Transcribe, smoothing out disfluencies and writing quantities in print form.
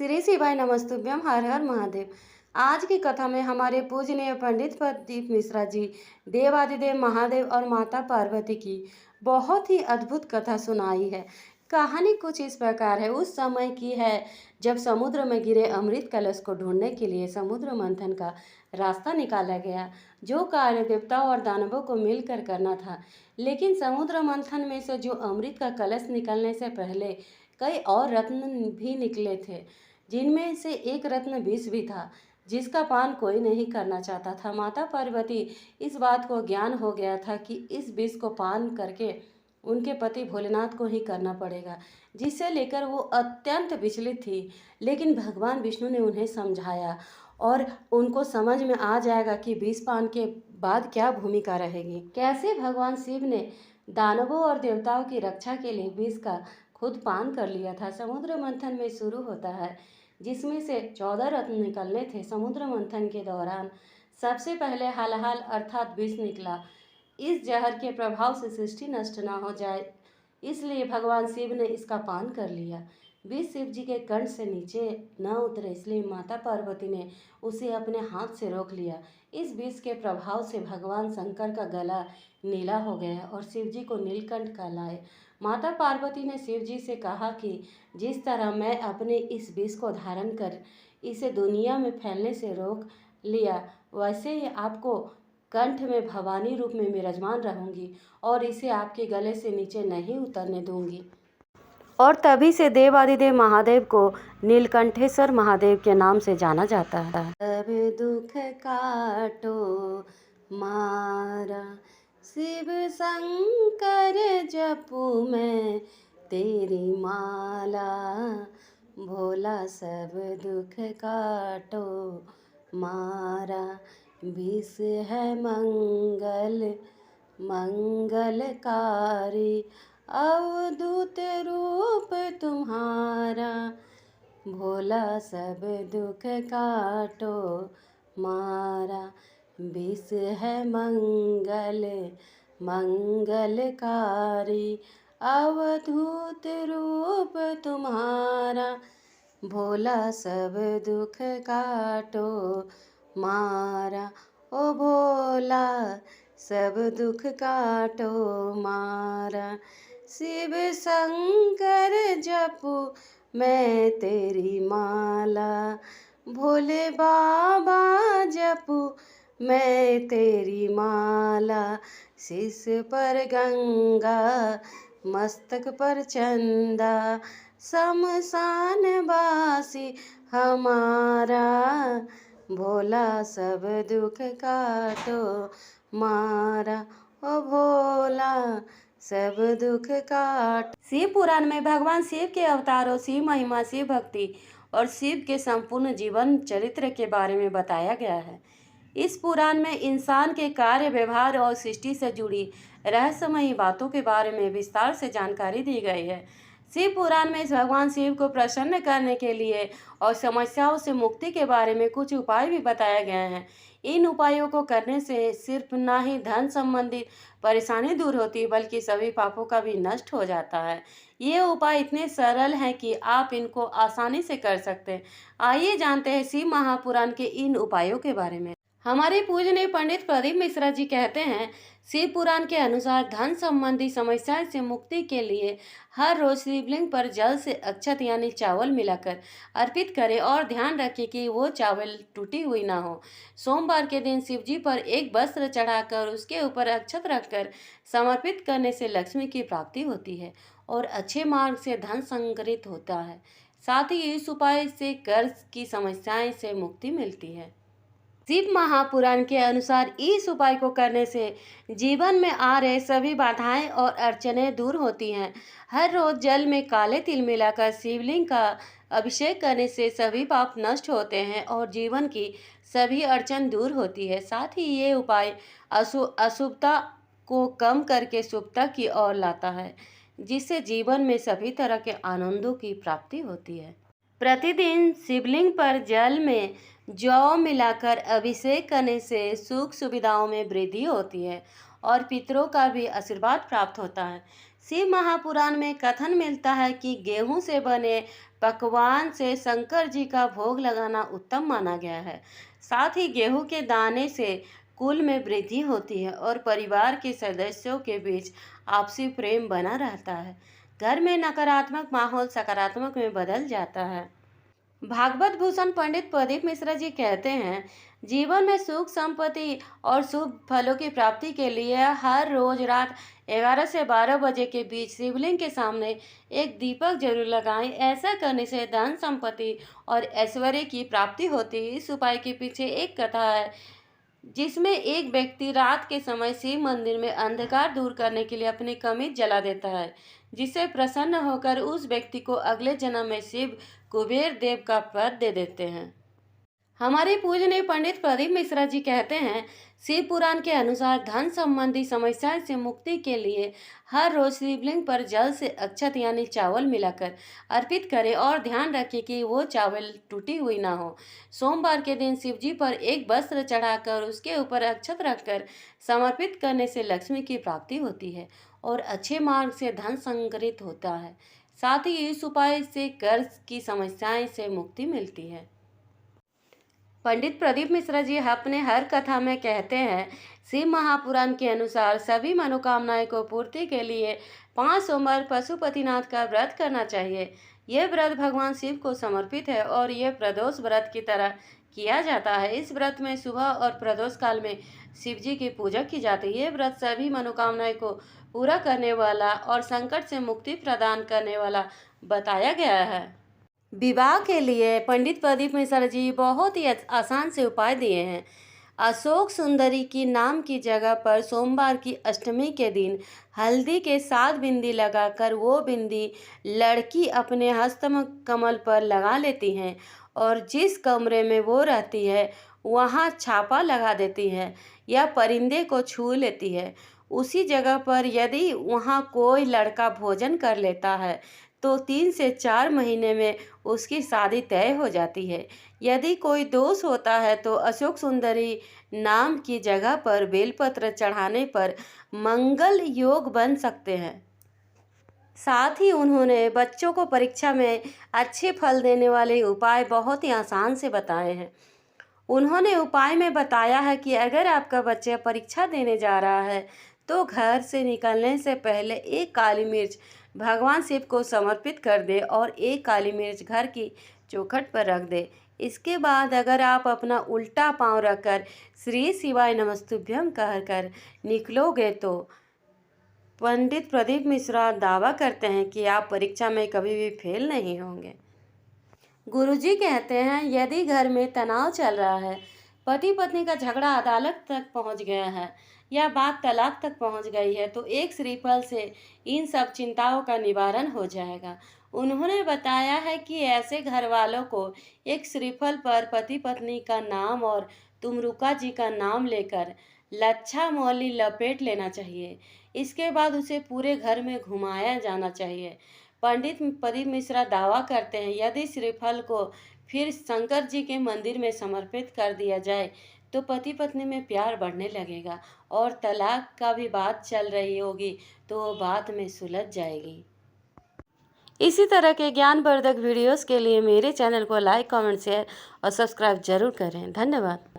श्री शिवाय नमस्तुभ्यम। हर हर महादेव। आज की कथा में हमारे पूजनीय पंडित प्रदीप मिश्रा जी देवादिदेव महादेव और माता पार्वती की बहुत ही अद्भुत कथा सुनाई है। कहानी कुछ इस प्रकार है। उस समय की है जब समुद्र में गिरे अमृत कलश को ढूंढने के लिए समुद्र मंथन का रास्ता निकाला गया, जो कार्य देवताओं और दानवों को मिलकर करना था। लेकिन समुद्र मंथन में से जो अमृत का कलश निकलने से पहले कई और रत्न भी निकले थे, जिनमें से एक रत्न विष भी था, जिसका पान कोई नहीं करना चाहता था। माता पार्वती इस बात को ज्ञान हो गया था कि इस विष को पान करके उनके पति भोलेनाथ को ही करना पड़ेगा, जिसे लेकर वो अत्यंत विचलित थी। लेकिन भगवान विष्णु ने उन्हें समझाया और उनको समझ में आ जाएगा कि विष पान के बाद क्या भूमिका रहेगी। कैसे भगवान शिव ने दानवों और देवताओं की रक्षा के लिए विष का खुद पान कर लिया था। समुद्र मंथन में शुरू होता है, जिसमें से 14 रत्न निकलने थे। समुद्र मंथन के दौरान सबसे पहले हलाहल अर्थात विष निकला। इस जहर के प्रभाव से सृष्टि नष्ट न हो जाए, इसलिए भगवान शिव ने इसका पान कर लिया। विष शिव जी के कंठ से नीचे न उतरे, इसलिए माता पार्वती ने उसे अपने हाथ से रोक लिया। इस विष के प्रभाव से भगवान शंकर का गला नीला हो गया और शिव जी को नीलकंठ कहलाए। माता पार्वती ने शिव जी से कहा कि जिस तरह मैं अपने इस विष को धारण कर इसे दुनिया में फैलने से रोक लिया, वैसे ही आपको कंठ में भवानी रूप में विराजमान रहूंगी और इसे आपके गले से नीचे नहीं उतरने दूंगी। और तभी से देवादिदेव महादेव को नीलकंठेश्वर महादेव के नाम से जाना जाता है। सब दुख काटो मारा, शिव शंकर जपू मैं तेरी माला, भोला सब दुख काटो मारा, विष है मंगलकारी, अवधूत रूप तुम्हारा, भोला सब दुख काटो मारा, विष है मंगलकारी, अवधूत रूप तुम्हारा, भोला सब दुख काटो मारा। ओ भोला सब दुख काटो मारा, शिव शंकर जपू मैं तेरी माला, भोले बाबा जपू मैं तेरी माला, शीश पर गंगा मस्तक पर चंदा, शमशान वासी हमारा, भोला सब दुख काटो मारा। ओ भोला सब दुख काट। शिव पुराण में भगवान शिव के अवतारों, शिव महिमा, शिव भक्ति और शिव के संपूर्ण जीवन चरित्र के बारे में बताया गया है। इस पुराण में इंसान के कार्य, व्यवहार और सृष्टि से जुड़ी रहस्यमयी बातों के बारे में विस्तार से जानकारी दी गई है। शिव पुराण में भगवान शिव को प्रसन्न करने के लिए और समस्याओं से मुक्ति के बारे में कुछ उपाय भी बताए गए हैं। इन उपायों को करने से सिर्फ न ही धन संबंधी परेशानी दूर होती, बल्कि सभी पापों का भी नष्ट हो जाता है। ये उपाय इतने सरल हैं कि आप इनको आसानी से कर सकते हैं। आइए जानते हैं शिव महापुराण के इन उपायों के बारे में। हमारे पूजनीय पंडित प्रदीप मिश्रा जी कहते हैं, शिव पुराण के अनुसार धन संबंधी समस्याएं से मुक्ति के लिए हर रोज शिवलिंग पर जल से अक्षत यानी चावल मिलाकर अर्पित करें और ध्यान रखें कि वो चावल टूटी हुई ना हो। सोमवार के दिन शिव जी पर एक वस्त्र चढ़ाकर उसके ऊपर अक्षत रखकर समर्पित करने से लक्ष्मी की प्राप्ति होती है और अच्छे मार्ग से धन संग्रहित होता है। साथ ही इस उपाय से कर्ज की समस्याएं से मुक्ति मिलती है। शिव महापुराण के अनुसार इस उपाय को करने से जीवन में आ रहे सभी बाधाएं और अड़चनें दूर होती हैं। हर रोज जल में काले तिल मिलाकर शिवलिंग का अभिषेक करने से सभी पाप नष्ट होते हैं और जीवन की सभी अड़चन दूर होती है। साथ ही ये उपाय अशुभता को कम करके शुभता की ओर लाता है, जिससे जीवन में सभी तरह के आनंदों की प्राप्ति होती है। प्रतिदिन शिवलिंग पर जल में जौ मिलाकर अभिषेक करने से सुख सुविधाओं में वृद्धि होती है और पितरों का भी आशीर्वाद प्राप्त होता है। शिव महापुराण में कथन मिलता है कि गेहूं से बने पकवान से शंकर जी का भोग लगाना उत्तम माना गया है। साथ ही गेहूं के दाने से कुल में वृद्धि होती है और परिवार के सदस्यों के बीच आपसी प्रेम बना रहता है। घर में नकारात्मक माहौल सकारात्मक में बदल जाता है। भागवत भूषण पंडित प्रदीप मिश्रा जी कहते हैं, जीवन में सुख संपत्ति और शुभ फलों की प्राप्ति के लिए हर रोज रात 11 से 12 बजे के बीच शिवलिंग के सामने एक दीपक जरूर लगाएं। ऐसा करने से धन संपत्ति और ऐश्वर्य की प्राप्ति होती है। इस उपाय के पीछे एक कथा है, जिसमें एक व्यक्ति रात के समय शिव मंदिर में अंधकार दूर करने के लिए अपनी कमीज जला देता है, जिससे प्रसन्न होकर उस व्यक्ति को अगले जन्म में शिव कुबेर देव का पद दे देते हैं। हमारे पूजनीय पंडित प्रदीप मिश्रा जी कहते हैं, शिव पुराण के अनुसार धन संबंधी समस्याएं से मुक्ति के लिए हर रोज शिवलिंग पर जल से अक्षत यानी चावल मिलाकर अर्पित करें और ध्यान रखें कि वो चावल टूटी हुई ना हो। सोमवार के दिन शिव जी पर एक वस्त्र चढ़ाकर उसके ऊपर अक्षत रखकर समर्पित करने से लक्ष्मी की प्राप्ति होती है और अच्छे मार्ग से धन संग्रहित होता है। साथ ही इस उपाय से कर्ज की समस्याएं से मुक्ति मिलती है। पंडित प्रदीप मिश्रा जी अपने हर कथा में कहते हैं, शिव महापुराण के अनुसार सभी मनोकामनाएं को पूर्ति के लिए 5 सोमवार पशुपतिनाथ का व्रत करना चाहिए। यह व्रत भगवान शिव को समर्पित है और यह प्रदोष व्रत की तरह किया जाता है। इस व्रत में सुबह और प्रदोष काल में शिव जी की पूजा की जाती है। यह व्रत सभी मनोकामनाएं को पूरा करने वाला और संकट से मुक्ति प्रदान करने वाला बताया गया है। विवाह के लिए पंडित प्रदीप मिश्रा जी बहुत ही आसान से उपाय दिए हैं। अशोक सुंदरी की नाम की जगह पर सोमवार की अष्टमी के दिन हल्दी के 7 बिंदी लगाकर वो बिंदी लड़की अपने हस्त कमल पर लगा लेती हैं और जिस कमरे में वो रहती है वहाँ छापा लगा देती है या परिंदे को छू लेती है। उसी जगह पर यदि वहाँ कोई लड़का भोजन कर लेता है तो 3 से 4 महीने में उसकी शादी तय हो जाती है। यदि कोई दोष होता है तो अशोक सुंदरी नाम की जगह पर बेलपत्र चढ़ाने पर मंगल योग बन सकते हैं। साथ ही उन्होंने बच्चों को परीक्षा में अच्छे फल देने वाले उपाय बहुत ही आसान से बताए हैं। उन्होंने उपाय में बताया है कि अगर आपका बच्चा परीक्षा देने जा रहा है तो घर से निकलने से पहले एक काली मिर्च भगवान शिव को समर्पित कर दे और एक काली मिर्च घर की चौखट पर रख दे। इसके बाद अगर आप अपना उल्टा पांव रखकर श्री शिवाय नमस्तुभ्यम कहकर निकलोगे तो पंडित प्रदीप मिश्रा दावा करते हैं कि आप परीक्षा में कभी भी फेल नहीं होंगे। गुरुजी कहते हैं, यदि घर में तनाव चल रहा है, पति पत्नी का झगड़ा अदालत तक पहुंच गया है या बात तलाक तक पहुंच गई है तो एक श्रीफल से इन सब चिंताओं का निवारण हो जाएगा। उन्होंने बताया है कि ऐसे घर वालों को एक श्रीफल पर पति पत्नी का नाम और तुमरुका जी का नाम लेकर लच्छा मौली लपेट लेना चाहिए। इसके बाद उसे पूरे घर में घुमाया जाना चाहिए। पंडित प्रदीप मिश्रा दावा करते हैं, यदि श्रीफल को फिर शंकर जी के मंदिर में समर्पित कर दिया जाए तो पति पत्नी में प्यार बढ़ने लगेगा और तलाक का भी बात चल रही होगी तो वो बात में सुलझ जाएगी। इसी तरह के ज्ञानवर्धक वीडियोस के लिए मेरे चैनल को लाइक, कमेंट, शेयर और सब्सक्राइब जरूर करें। धन्यवाद।